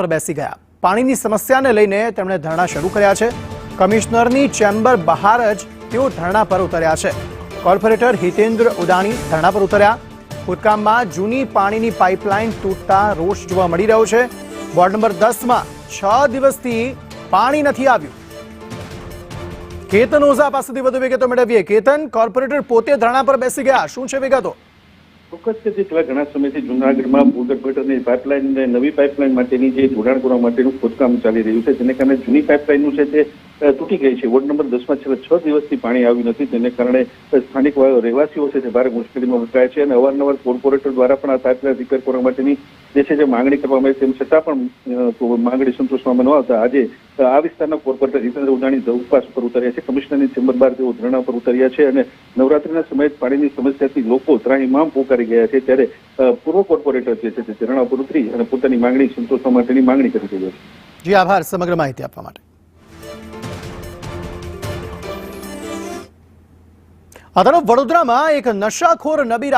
પર બેસી ગયા। પાણીની સમસ્યાને લઈને તેમણે ધરણા શરૂ કર્યા છે। કમિશનરની ચેમ્બર બહાર જ તેઓ ધરણા પર ઉતર્યા છે। કોર્પોરેટર હિતેન્દ્ર ઉદાણી ધરણા પર ઉતર્યા। ખોદકામમાં જૂની પાણીની પાઇપલાઇન તૂટતા રોષ જોવા મળી રહ્યો છે। વોર્ડ નંબર 10 માં 6 દિવસથી પાણી નથી આવ્યું। કેતન ઓઝા પાસેથી વધુ વિગતો મેળવીએ। કેતન, કોર્પોરેટર પોતે ધરણા પર બેસી ગયા, શું છે વિગતો? ચોક્કસ કે છેલ્લા ઘણા સમયથી જૂનાગઢમાં ભૂગર્ભ ગટરની પાઇપલાઇન અને નવી પાઇપલાઇન માટેની જે જોડાણ કરવા માટેનું ખોદકામ ચાલી રહ્યું છે, જેને કારણે જૂની પાઇપલાઇનનું છે તે તૂટી ગઈ છે। વોર્ડ નંબર 10 માં છેલ્લા 6 દિવસથી પાણી આવ્યું નથી, જેને કારણે સ્થાનિક રહેવાસીઓ છે તે ભારે મુશ્કેલીમાં મુકાયા છે અને અવારનવાર કોર્પોરેટર દ્વારા પણ આ પાઇપલાઇન રિપેર કરવા માટેની જે માંગણી કરવામાં આવી, તેમ છતાં પણ માંગણી સંતોષવામાં ન આવતા આજે આ વિસ્તારના કોર્પોરેટર હિતેન્દ્ર ઉદાણી ઉપવાસ પર ઉતર્યા છે। કમિશનરની ચેમ્બર બહાર તેઓ ધરણા પર ઉતર્યા છે અને નવરાત્રીના સમયે પાણીની સમસ્યાથી લોકો ત્રાહિમામ પોકારી ગયા છે, ત્યારે પૂર્વ કોર્પોરેટર જે છે તે ધરણા પર ઉતરી અને પોતાની માંગણી સંતોષવા માટેની માંગણી કરી રહ્યા છે। જી આભાર સમગ્ર માહિતી આપવા માટે। આ તરફ વડોદરામાં એક નશાખોર નબીરા